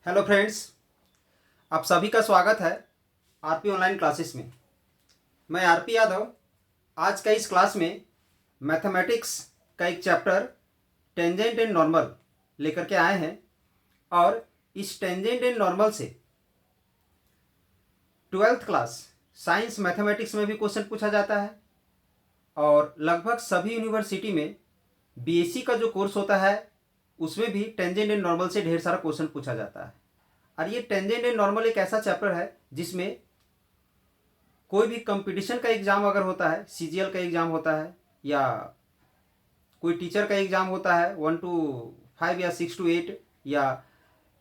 Hello friends, आप सभी का स्वागत है आरपी ऑनलाइन क्लासेस में। मैं आरपी यादव आज का इस क्लास में मैथमेटिक्स का एक चैप्टर टेंजेंट एंड नॉर्मल लेकर के आए हैं। और इस टेंजेंट एंड नॉर्मल से 12th क्लास साइंस मैथमेटिक्स में भी क्वेश्चन पूछा जाता है। और लगभग सभी यूनिवर्सिटी में बीएससी का जो कोर्स होता है उसमें भी टेंजेंट एंड नॉर्मल से ढेर सारा क्वेश्चन पूछा जाता है। और ये टेंजेंट एंड नॉर्मल एक ऐसा चैप्टर है जिसमें कोई भी कंपटीशन का एग्ज़ाम अगर होता है, सीजीएल का एग्ज़ाम होता है या कोई टीचर का एग्ज़ाम होता है 1 to 5 या 6 to 8 या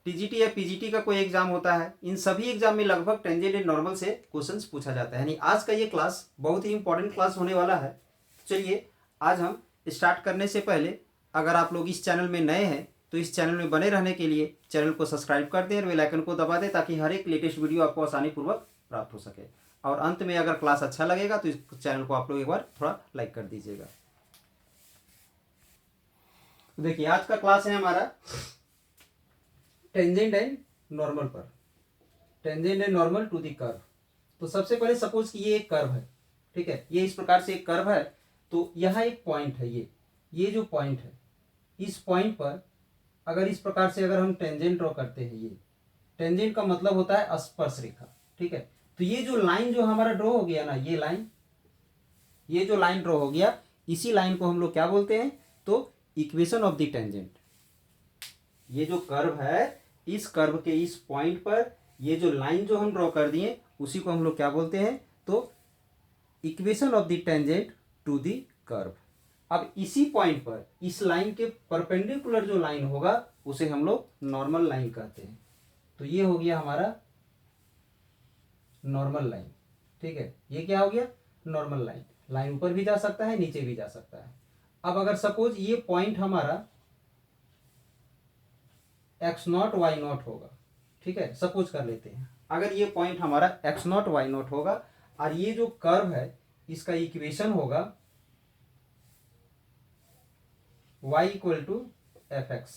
टीजीटी या पीजीटी का कोई एग्ज़ाम होता है, इन सभी एग्ज़ाम में लगभग टेंजेंट एंड नॉर्मल से क्वेश्चंस पूछा जाता है। यानी आज का ये क्लास बहुत ही इंपॉर्टेंट क्लास होने वाला है। चलिए आज हम स्टार्ट करने से पहले अगर आप लोग इस चैनल में नए हैं तो इस चैनल में बने रहने के लिए चैनल को सब्सक्राइब कर दें और बेल आइकन को दबा दें ताकि हर एक लेटेस्ट वीडियो आपको आसानी पूर्वक प्राप्त हो सके। और अंत में अगर क्लास अच्छा लगेगा तो इस चैनल को आप लोग एक बार थोड़ा लाइक कर दीजिएगा। देखिए आज का क्लास है हमारा टेंजेंट एंड नॉर्मल पर, tangent and normal to the curve. तो सबसे पहले सपोज कि ये एक कर्व है, ठीक है, ये इस प्रकार से एक कर्व है। तो यहाँ एक पॉइंट है, ये जो पॉइंट है, इस पॉइंट पर अगर इस प्रकार से अगर हम टेंजेंट ड्रॉ करते हैं, ये टेंजेंट का मतलब होता है स्पर्श रेखा, ठीक है। तो ये जो लाइन जो हमारा ड्रॉ हो गया ना, ये जो लाइन ड्रॉ हो गया, इसी लाइन को हम लोग क्या बोलते हैं, तो इक्वेशन ऑफ द टेंजेंट। ये जो कर्व है, इस कर्व के इस पॉइंट पर ये जो लाइन जो हम ड्रॉ कर दिए उसी को हम लोग क्या बोलते हैं, तो equation of the tangent to the curve. अब इसी पॉइंट पर इस लाइन के परपेंडिकुलर जो लाइन होगा उसे हम लोग नॉर्मल लाइन कहते हैं। तो ये हो गया हमारा नॉर्मल लाइन, ठीक है। ये क्या हो गया, नॉर्मल लाइन। लाइन ऊपर भी जा सकता है, नीचे भी जा सकता है। अब अगर सपोज ये पॉइंट हमारा x0 y0 होगा, ठीक है, सपोज कर लेते हैं अगर ये पॉइंट हमारा x0 y0 होगा और ये जो कर्व है इसका इक्वेशन होगा y equal to f x.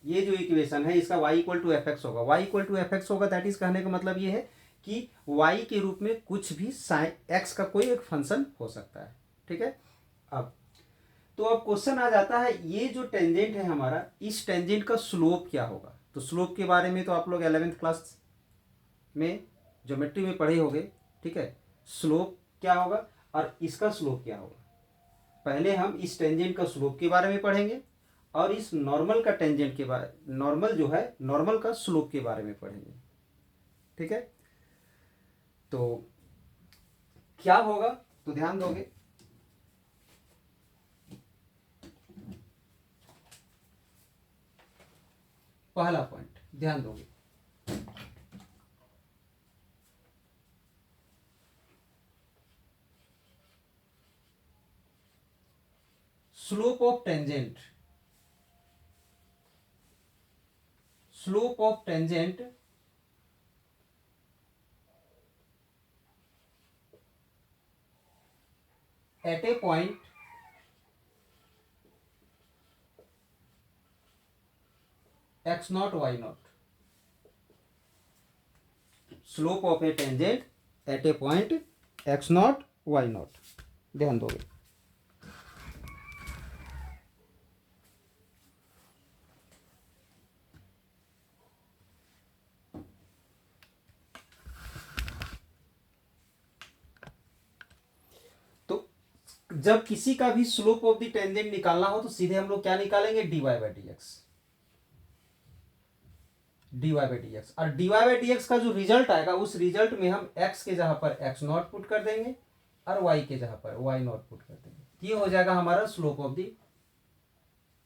ये जो इक्वेशन है इसका y equal to f x होगा। y equal to f x होगा, दैट इज कहने का मतलब ये है कि y के रूप में कुछ भी साइन x का कोई एक फंक्शन हो सकता है, ठीक है। अब क्वेश्चन आ जाता है, ये जो टेंजेंट है हमारा, इस टेंजेंट का स्लोप क्या होगा। तो स्लोप के बारे में तो आप लोग 11th क्लास में ज्योमेट्री में पढ़े होंगे, ठीक है। स्लोप क्या होगा और इसका स्लोप क्या होगा। पहले हम इस टेंजेंट का स्लोप के बारे में पढ़ेंगे और इस नॉर्मल का टेंजेंट के बारे, नॉर्मल जो है नॉर्मल का स्लोप के बारे में पढ़ेंगे, ठीक है। तो क्या होगा, तो ध्यान दोगे, पहला पॉइंट ध्यान दोगे, slope of tangent, slope of tangent at a point x0 y0, slope of A tangent at a point x0 y0। ध्यान दोगे, तो जब किसी का भी स्लोप ऑफ द टेंजेंट निकालना हो तो सीधे हम लोग क्या निकालेंगे, dy by d x, dy by d x. और dy बाई डी एक्स का जो रिजल्ट आएगा उस रिजल्ट में हम x के जगह पर x0 पुट कर देंगे और y के जगह पर y0 पुट कर देंगे। ये हो जाएगा हमारा स्लोप ऑफ द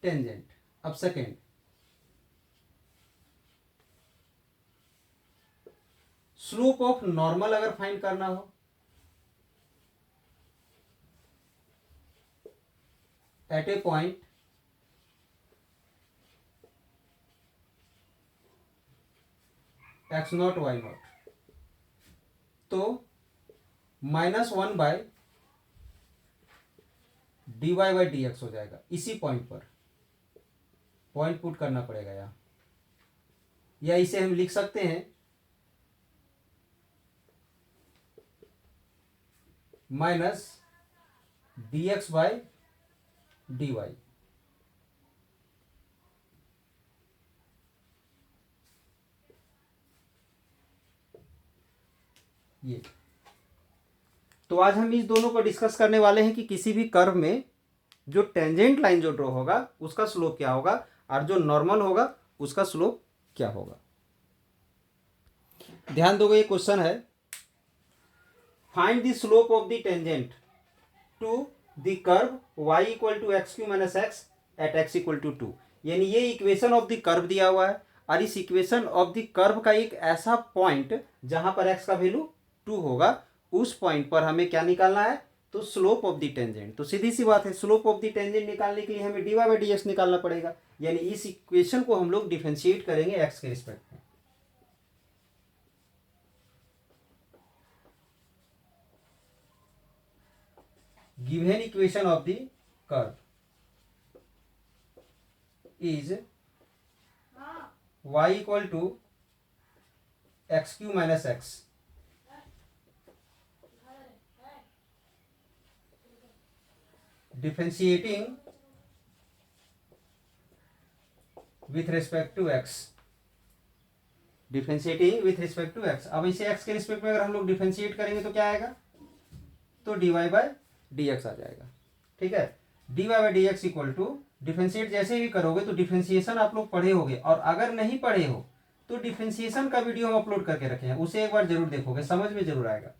टेंजेंट। अब सेकेंड, स्लोप ऑफ नॉर्मल अगर फाइंड करना हो, at a point x0 y0, तो -1 by dy by d x हो जाएगा इसी पॉइंट पर। पॉइंट पुट करना पड़ेगा यहाँ, या इसे हम लिख सकते हैं माइनस dx बाई dy। ये तो आज हम इस दोनों को डिस्कस करने वाले हैं कि किसी भी कर्व में जो टेंजेंट लाइन जो ड्रॉ होगा उसका स्लोप क्या होगा और जो नॉर्मल होगा उसका स्लोप क्या होगा। ध्यान दोगे, ये क्वेश्चन है, find the slope of the tangent to the curve y equal to x cube minus x at x equal to 2। यानी ये इक्वेशन ऑफ द कर्व दिया हुआ है और इस इक्वेशन ऑफ द कर्व का एक ऐसा पॉइंट जहां पर x का वैल्यू 2 होगा, उस पॉइंट पर हमें क्या निकालना है, तो स्लोप ऑफ द टेंजेंट। तो सीधी सी बात है, स्लोप ऑफ द टेंजेंट निकालने के लिए हमें dy बाई dx निकालना पड़ेगा। यानी इस इक्वेशन को हम लोग डिफरेंशिएट करेंगे x के रिस्पेक्ट में। Given equation of the curve is y equal to x cube minus x differentiating with respect to x। Differentiating with respect to x। अब इसे x के रिस्पेक्ट में अगर हम लोग डिफरेंशिएट करेंगे तो क्या आएगा, तो dy बाई dx आ जाएगा। ठीक है, dy by dx equal to, differentiate जैसे भी करोगे तो डिफरेंशिएशन आप लोग पढ़े होगे, और अगर नहीं पढ़े हो तो डिफरेंशिएशन का वीडियो हम अपलोड करके रखे हैं, उसे एक बार जरूर देखोगे, समझ में जरूर आएगा।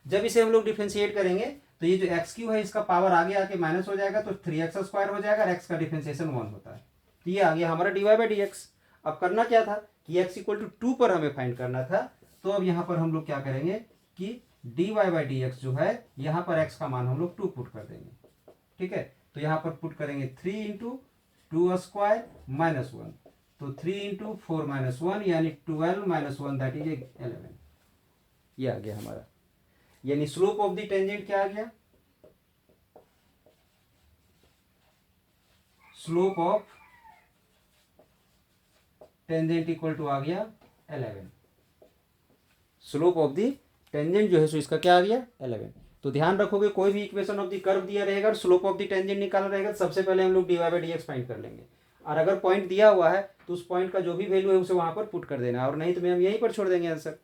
जब इसे हम लोग डिफरेंशिएट करेंगे तो ये जो एक्स क्यू है इसका पावर आगे आके माइनस हो जाएगा, तो 3x² हो जाएगा, और एक्स का डिफरेंशिएशन 1 होता है। तो ये आ गया हमारा dy बाई dx। अब करना क्या था कि x इक्वल टू 2 पर हमें फाइंड करना था। तो अब यहाँ पर हम लोग क्या करेंगे कि dy बाई dx जो है, यहाँ पर x का मान हम लोग 2 पुट कर देंगे। ठीक है, तो यहाँ पर पुट करेंगे 3 इंटू 2² माइनस 1, तो 3 इंटू 4 माइनस 1 यानी 12 माइनस 1 दैट इज 11। ये आ गया हमारा, यानी स्लोप ऑफ द टेंजेंट क्या आ गया, slope of tangent equal to आ गया 11। स्लोप ऑफ द टेंजेंट जो है सो इसका क्या आ गया 11। तो ध्यान रखोगे, कोई भी इक्वेशन ऑफ द कर्व दिया रहेगा और स्लोप ऑफ द टेंजेंट निकालना रहेगा, सबसे पहले हम लोग dy बाई dx फाइंड कर लेंगे, और अगर पॉइंट दिया हुआ है तो उस पॉइंट का जो भी वैल्यू है उसे वहां पर पुट कर देना, और नहीं तो हम यहीं पर छोड़ देंगे आंसर।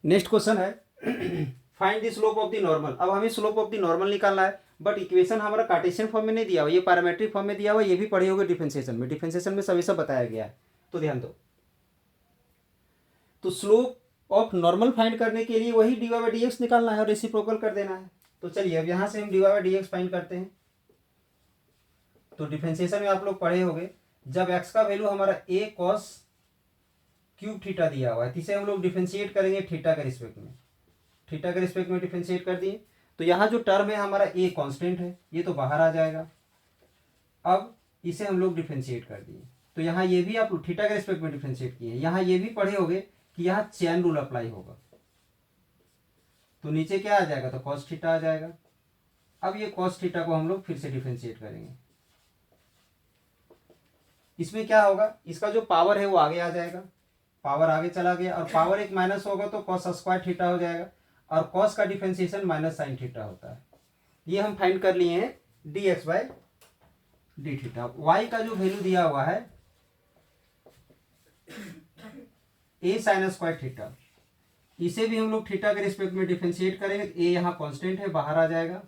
नेक्स्ट क्वेश्चन है find the slope of the normal. अब हमें स्लोप ऑफ द नॉर्मल निकालना है, बट इक्वेशन हमारा कार्टेशियन फॉर्म में नहीं दिया हुआ, ये पैरामेट्रिक फॉर्म में दिया हुआ, ये भी पढ़े होगे डिफरेंशिएशन में। डिफरेंशिएशन में सभी सब बताया गया है, तो ध्यान दो। तो स्लोप ऑफ नॉर्मल फाइंड करने के लिए वही dy बाई dx निकालना है और रेसिप्रोकल कर देना है। तो चलिए अब यहां से हम dy बाई dx फाइंड करते हैं। तो डिफरेंशिएशन में आप लोग पढ़े होंगे, जब x का वैल्यू हमारा a cos क्यूब थीटा दिया हुआ है, तो इसे हम लोग डिफरेंशिएट करेंगे थीटा के रिस्पेक्ट में। थीटा के रिस्पेक्ट में डिफरेंशिएट कर दिए, तो यहाँ जो टर्म है हमारा a कांस्टेंट है, ये तो बाहर आ जाएगा। अब इसे हम लोग डिफरेंशिएट कर दिए, तो यहाँ ये भी आप थीटा के रिस्पेक्ट में डिफरेंशिएट किए। यहाँ ये भी पढ़े होंगे कि यहाँ चेन रूल अप्लाई होगा, तो नीचे क्या आ जाएगा, तो cos थीटा आ जाएगा। अब ये cos थीटा को हम लोग फिर से डिफरेंशिएट करेंगे। इसमें क्या होगा, इसका जो पावर है वो आगे आ जाएगा, पावर आगे चला गया, और पावर एक माइनस होगा तो cos² थीटा हो जाएगा, और cos का डिफरेंशिएशन माइनस sin थीटा होता है। ये हम फाइंड कर लिए हैं dx by D theta. y का जो वैल्यू दिया हुआ है a sin² थीटा, इसे भी हम लोग थीटा के रिस्पेक्ट में डिफरेंशिएट करेंगे। a यहाँ कांस्टेंट है, बाहर आ जाएगा।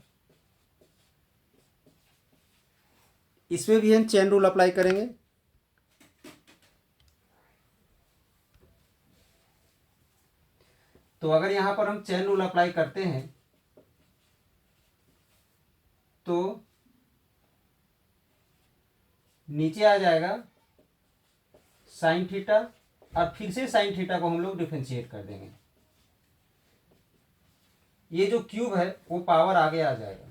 इसमें भी हम चेन रूल अप्लाई करेंगे। तो अगर यहां पर हम चेन रूल अप्लाई करते हैं तो नीचे आ जाएगा sin थीटा, और फिर से sin थीटा को हम लोग डिफरेंशिएट कर देंगे। ये जो क्यूब है वो पावर आगे आ जाएगा,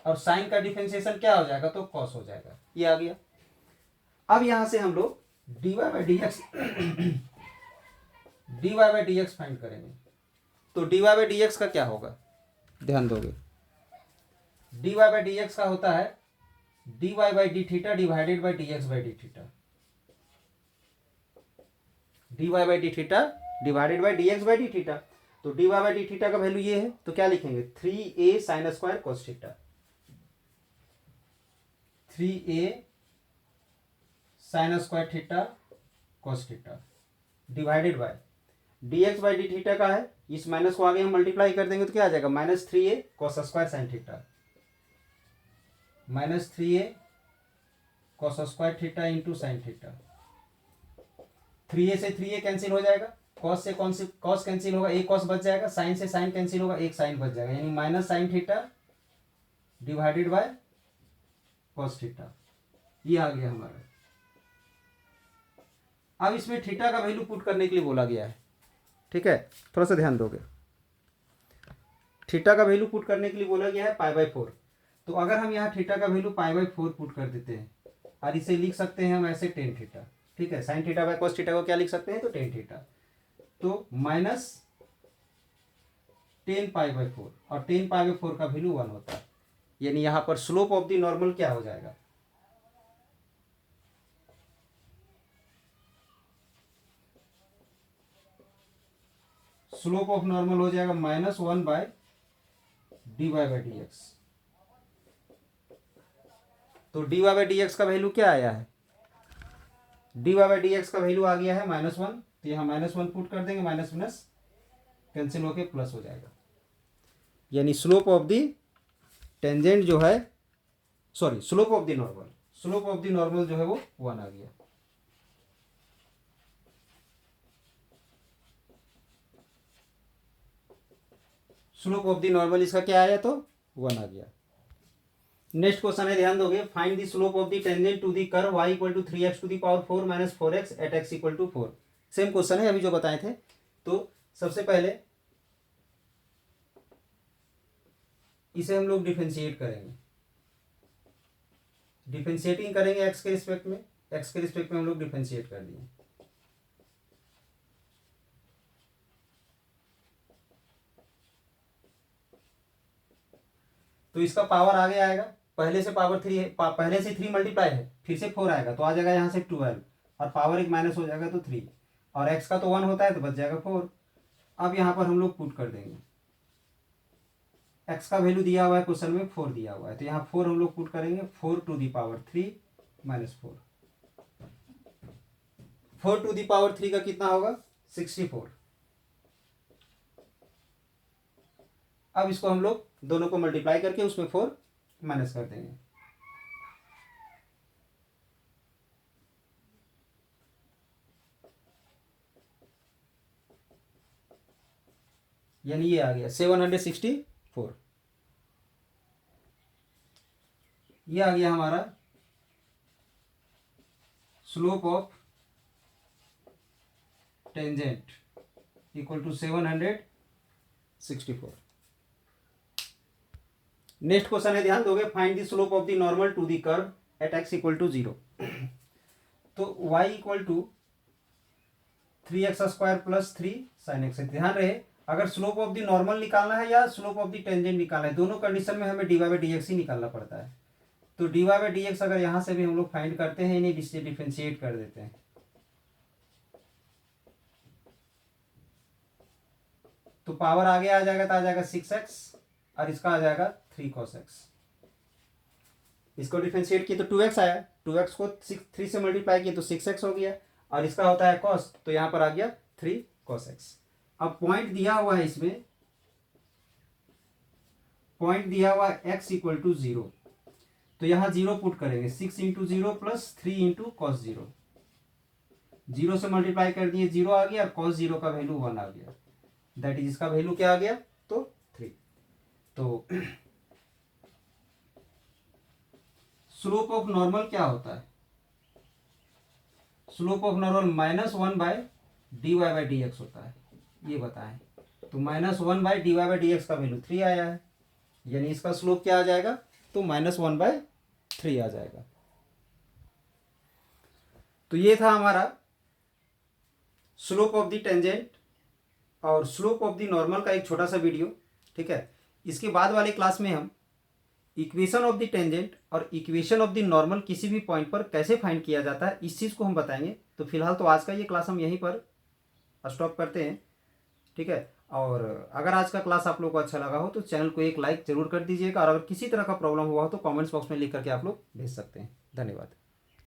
और साइन का डिफरेंशिएशन क्या हो जाएगा, तो cos हो जाएगा। ये आ गया। अब यहां से हम लोग dy बाई dx फाइंड करेंगे। तो dy बाई dx का क्या होगा, ध्यान दोगे, dy बाई dx का होता है dy by D theta divided by dx by D theta, dy by D theta divided by dx by D theta. तो dy बाई डी थीटा का वैल्यू ये है, तो क्या लिखेंगे 3a sine square cos theta, 3a sine square theta cos theta divided by dx by D theta का है, इस माइनस को आगे हम मल्टीप्लाई कर देंगे तो क्या आ जाएगा -3a cos square sine theta, -3a cos square theta into sine theta. 3a से 3a कैंसिल हो जाएगा, cos से cos कैंसिल होगा, एक cos बच जाएगा, साइन से साइन कैंसिल होगा, एक साइन बच जाएगा, यानी minus sine theta divided by cos theta, ये आ गया हमारा। अब इसमें थीटा का वैल्यू पुट करने के लिए बोला गया है, ठीक है, थोड़ा सा ध्यान दोगे। थीटा का वैल्यू पुट करने के लिए बोला गया है π/4। तो अगर हम यहाँ थीटा का वैल्यू π/4 पुट कर देते हैं और इसे लिख सकते हैं हम ऐसे टेन थीटा, ठीक है, sine theta by cos theta को क्या लिख सकते हैं, तो टेन थीटा, तो -10π/4 और 10π/4 का वैल्यू 1 होता है, यानी यहाँ पर स्लोप ऑफ द नॉर्मल क्या हो जाएगा, स्लोप ऑफ नॉर्मल हो जाएगा -1/dy/dx। तो dy/dx का वैल्यू क्या आया है, dy/dx का वैल्यू आ गया है -1, तो यहाँ -1 पुट कर देंगे, माइनस माइनस कैंसिल होके प्लस हो जाएगा, यानी स्लोप ऑफ द टेंजेंट जो है, sorry slope of the normal, slope of the normal जो है वो 1 आ गया। स्लोप ऑफ द नॉर्मल इसका क्या आया, तो 1 आ गया। नेक्स्ट क्वेश्चन है, ध्यान दोगे, find the slope of the tangent to the curve y = 3x⁴ - 4x at x = 4। Same question है अभी जो बताए थे। तो सबसे पहले इसे हम लोग डिफरेंशिएट करेंगे, डिफरेंशिएटिंग करेंगे x के रिस्पेक्ट में, x के रिस्पेक्ट में हम लोग डिफरेंशिएट कर दिए। तो इसका पावर आगे आएगा, पहले से पावर 3 है, पहले से 3 मल्टीप्लाई है, फिर से 4 आएगा, तो आ जाएगा यहाँ से 12 और पावर एक माइनस हो जाएगा तो 3, और x का तो 1 होता है तो बच जाएगा 4। अब यहाँ पर हम लोग पुट कर देंगे, x का वैल्यू दिया हुआ है क्वेश्चन में 4 दिया हुआ है, तो यहाँ 4 हम लोग पुट करेंगे, 4 to the power 3 minus 4, 4 to the power 3 का कितना होगा 64। अब इसको हम लोग दोनों को मल्टीप्लाई करके उसमें 4 माइनस कर देंगे, यानी ये आ गया 764। ये आ गया हमारा slope of tangent equal to 764। Next question है, ध्यान दोगे, find the slope of the normal to the curve at x = 0। तो y = 3x² + 3 sin x है। ध्यान रहे, अगर स्लोप ऑफ द नॉर्मल निकालना है या स्लोप ऑफ द टेंजेंट निकालना है, दोनों कंडीशन में हमें dy/dx ही निकालना पड़ता है। तो dy/dx अगर यहाँ से भी हम लोग फाइंड करते हैं, इन्हें इससे डिफरेंशिएट कर देते हैं, तो पावर आगे आ जाएगा, तो आ जाएगा 6x और इसका आ जाएगा 3 cos x। इसको डिफरेंशिएट किया तो 2x आया, 2x को 3 से मल्टीप्लाई किया तो 6x हो गया, और इसका होता है cos, तो यहाँ पर आ गया 3 cos x। अब पॉइंट दिया हुआ है, इसमें पॉइंट दिया हुआ है x = 0, तो यहाँ 0 पुट करेंगे, 6 × 0 + 3 × cos 0, 0 से मल्टीप्लाई कर दिए 0 आ गया, और cos 0 का वैल्यू 1 आ गया, दैट इज इसका वैल्यू क्या आ गया, तो 3। तो स्लोप ऑफ नॉर्मल क्या होता है, स्लोप ऑफ नॉर्मल -1/dy/dx होता है, ये बताएं। तो -1/dy/dx का वैल्यू 3 आया है, यानी इसका स्लोप क्या आ जाएगा, तो -1/3 आ जाएगा। तो ये था हमारा स्लोप ऑफ द टेंजेंट और स्लोप ऑफ द नॉर्मल का एक छोटा सा वीडियो, ठीक है। इसके बाद वाले क्लास में हम इक्वेशन ऑफ द टेंजेंट और इक्वेशन ऑफ द नॉर्मल किसी भी पॉइंट पर कैसे फाइंड किया जाता है, इस चीज़ को हम बताएंगे। तो फिलहाल तो आज का ये क्लास हम यहीं पर स्टॉप करते हैं, ठीक है। और अगर आज का क्लास आप लोग को अच्छा लगा हो तो चैनल को एक लाइक जरूर कर दीजिएगा, और अगर किसी तरह का प्रॉब्लम हुआ हो तो कमेंट्स बॉक्स में लिख करके आप लोग भेज सकते हैं। धन्यवाद।